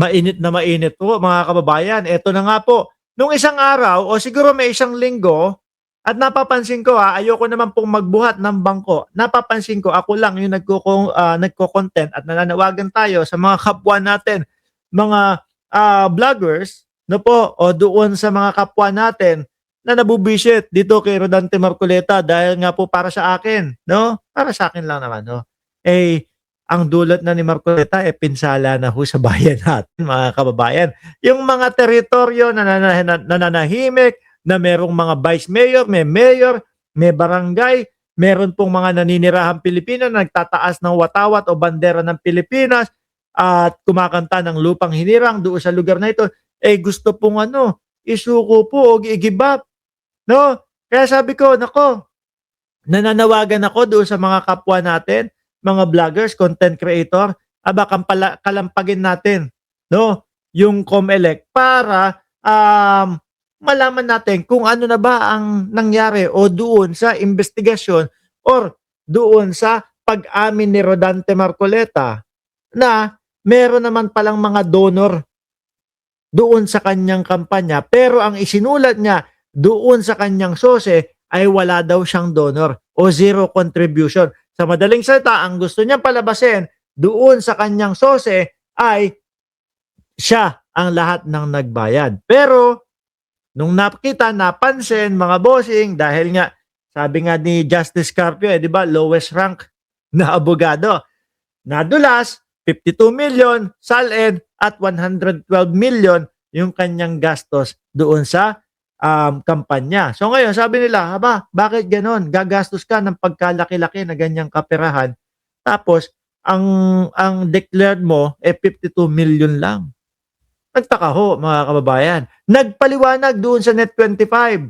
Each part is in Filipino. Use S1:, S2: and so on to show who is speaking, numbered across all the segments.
S1: Mainit po mga kababayan. Eto na nga po, nung isang araw o siguro may isang linggo at napapansin ko ayoko naman pong magbuhat ng bangko. Napapansin ko ako lang yung nagko-content at nananawagan tayo sa mga kapwa natin, mga vloggers, no po, o doon sa mga kapwa natin na nabubisit dito kay Rodante Marcoleta dahil nga po para sa akin, no? Para sa akin lang naman, no? Eh, ang dulot na ni Marcoleta pinsala na ho sa bayan natin, mga kababayan. Yung mga teritoryo na nananahimik, na merong mga vice mayor, may barangay, meron pong mga naninirahang Pilipino na nagtataas ng watawat o bandera ng Pilipinas at kumakanta ng lupang hinirang doon sa lugar na ito, gusto pong isuko po o i-give up. No? Kaya sabi ko, nako, nananawagan ako doon sa mga kapwa natin, mga vloggers, content creator, kalampagin natin, no, yung COMELEC para malaman natin kung ano na ba ang nangyari o doon sa investigasyon or doon sa pag-amin ni Rodante Marcoleta na meron naman palang mga donor doon sa kanyang kampanya, pero ang isinulat niya doon sa kanyang sose ay wala daw siyang donor o zero contribution. Sa madaling salita, ang gusto niyang palabasin doon sa kanyang sose ay siya ang lahat ng nagbayad. Pero nung napansin mga bossing, dahil nga sabi nga ni Justice Carpio, di ba, lowest rank na abogado, nadulas 52 million saled at 112 million yung kanyang gastos doon sa kampanya. So ngayon, sabi nila, bakit ganon? Gagastos ka ng pagkalaki-laki na ganyang kaperahan. Tapos, ang declared mo 52 million lang. Nagtaka ho, mga kababayan. Nagpaliwanag doon sa Net25.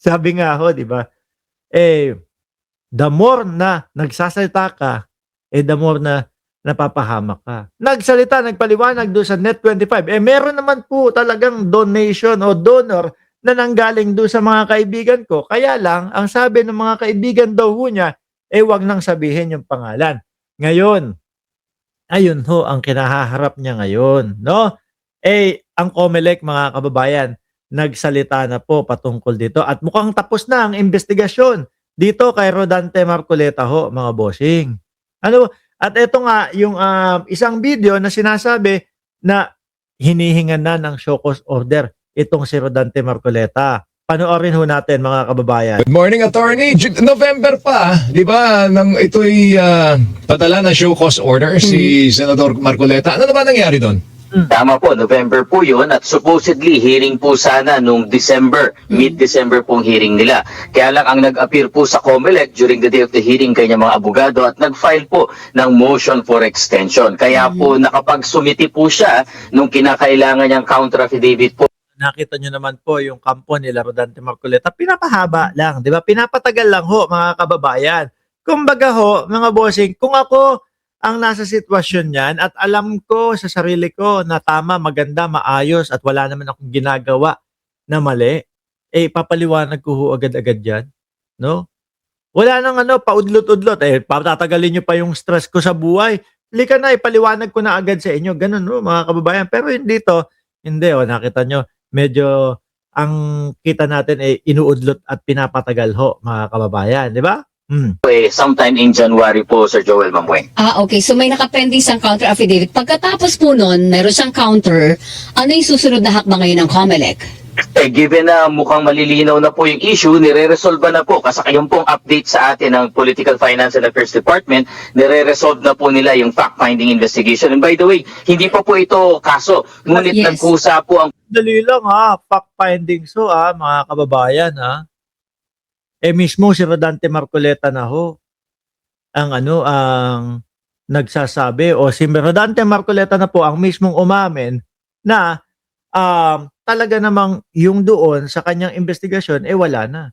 S1: Sabi nga ho, di ba? The more na nagsasalita ka, the more na napapahamak ka. Nagpaliwanag doon sa Net25. Meron naman po talagang donation o donor na nanggaling doon sa mga kaibigan ko. Kaya lang, ang sabi ng mga kaibigan daw ho niya, wag nang sabihin yung pangalan. Ngayon, ayun ho ang kinahaharap niya ngayon, no? Ang COMELEC, mga kababayan, nagsalita na po patungkol dito at mukhang tapos na ang investigasyon dito kay Rodante Marcoleta ho, mga bossing. At ito nga yung isang video na sinasabi na hinihingan na ng show cause order itong si Rodante Marcoleta. Panoorin ho natin, mga kababayan.
S2: Good morning, attorney. November pa, di ba, nang ito'y padala ng show cause order si Senador Marcoleta. Ano na ba nangyari doon?
S3: Tama po, November po yun at supposedly hearing po sana nung December, mid-December pong hearing nila. Kaya lang ang nag-appear po sa COMELEC during the day of the hearing kanyang mga abogado at nag-file po ng motion for extension. Kaya po nakapag-sumiti po siya nung kinakailangan niyang counter affidavit po.
S1: Nakita nyo naman po yung kampo nila Rodante Marcoleta, pinapahaba lang, di ba? Pinapatagal lang ho, mga kababayan. Kumbaga ho, mga bossing, kung ako ang nasa sitwasyon niyan at alam ko sa sarili ko na tama, maganda, maayos at wala naman akong ginagawa na mali, papaliwanag ko ho agad-agad yan, no? Wala nang paudlot-udlot, patatagalin nyo pa yung stress ko sa buhay. Lika na, ipaliwanag ko na agad sa inyo. Ganun, no, mga kababayan. Pero hindi to, hindi, nakita nyo, medyo ang kita natin inuudlot at pinapatagal ho, mga kababayan, di ba?
S3: Sometime in January po, Sir Joel Mamweng.
S4: Okay. So may nakapending siyang counter affidavit. Pagkatapos po nun, meron siyang counter, ano yung susunod na hakbang ngayon ng COMELEC?
S3: Given na mukhang malilinaw na po yung issue, nire-resolve na po. Kasi yung pong update sa atin ng Political Finance and Affairs Department, nire-resolve na po nila yung fact-finding investigation. And by the way, hindi pa po ito kaso. Ngunit nagkusa po ang...
S1: Dali lang fact-finding mga kababayan mismo si Rodante Marcoleta na ho ang nagsasabi o si Rodante Marcoleta na po ang mismong umamin na talaga namang yung doon sa kanyang investigasyon wala na.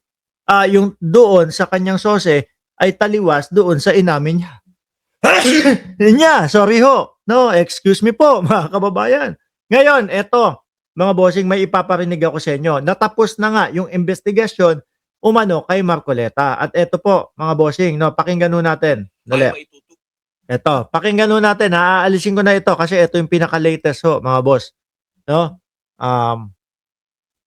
S1: Yung doon sa kanyang sose ay taliwas doon sa inamin niya. Sorry ho. No, excuse me po, mga kababayan. Ngayon, eto, mga bossing, may ipaparinig ako sa inyo. Natapos na nga yung investigasyon umano kay Marcoleta. At eto po, mga bossing, pakinggan ho natin. Dali. Eto, pakinggan ho natin. Aalisin ko na ito kasi ito yung pinaka-latest ho, mga boss. No?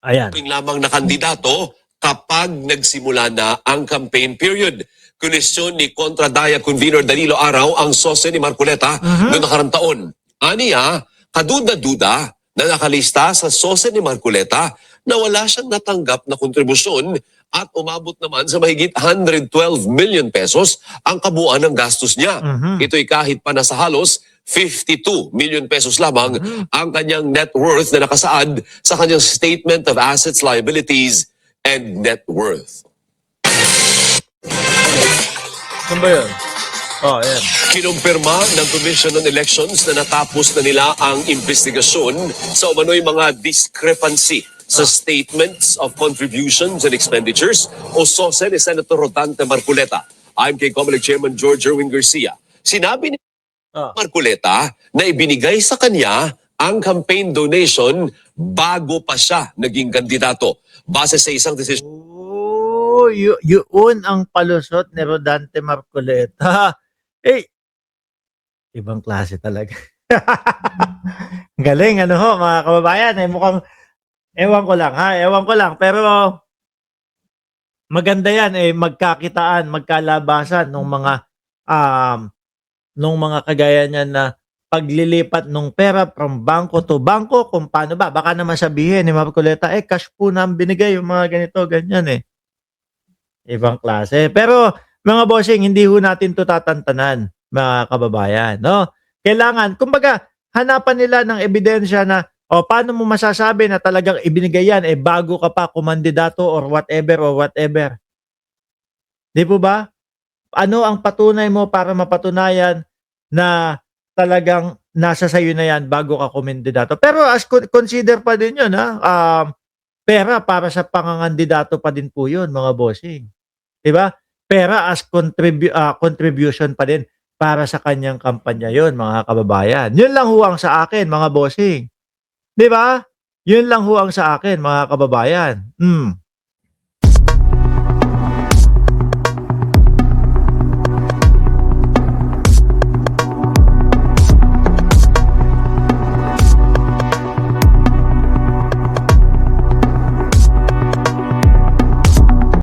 S1: Ayan.
S5: lamang na kandidato kapag nagsimula na ang campaign period. Kunesyon ni Kontradaya Convener Danilo Araw ang sose ni Marcoleta noong nakarang taon. Aniya, kaduda-duda na nakalista sa sose ni Marcoleta na wala siyang natanggap na kontribusyon at umabot naman sa mahigit 112 million pesos ang kabuuan ng gastos niya. Ito'y kahit pa nasa halos 52 million pesos lamang ang kanyang net worth na nakasaad sa kanyang Statement of Assets, Liabilities, and Net Worth.
S1: Saan ba yun? Oh, ayan.
S5: Kinumpirma ng Commission on Elections na natapos na nila ang investigasyon sa umano'y mga discrepancy sa Statements of Contributions and Expenditures o SOSE ni Senator Rodante Marcoleta. I'm kay Comelec Chairman George Erwin Garcia. Sinabi ni Marcoleta na ibinigay sa kanya ang campaign donation bago pa siya naging kandidato. Base sa isang desisyon
S1: Oh, yun ang palusot ni Rodante Marcoleta. Ibang klase talaga. Galing, ano ho, mga kababayan. Mukhang, ewan ko lang. Pero, maganda yan, magkakitaan, magkalabasan nung mga kagaya niyan na paglilipat ng pera from bangko to bangko, kung paano ba. Baka naman sabihin ni Marcoleta, cash po na ang binigay, yung mga ganito, ganyan Ibang klase. Pero, mga bossing, hindi ho natin to tatantanan, mga kababayan, no? Kailangan, kumbaga, hanapan nila ng ebidensya na, paano mo masasabi na talagang ibinigay yan, bago ka pa kumandidato or whatever. Di po ba? Ano ang patunay mo para mapatunayan na talagang nasa sayo na yan bago ka kumandidato? Pero as consider pa din yun, pera para sa pangangandidato pa din po yun, mga bossing. Diba? Pera as contribution pa din para sa kanyang kampanya yun, mga kababayan. Yun lang huwang sa akin, mga bossing. Diba? Yun lang huwang sa akin, mga kababayan.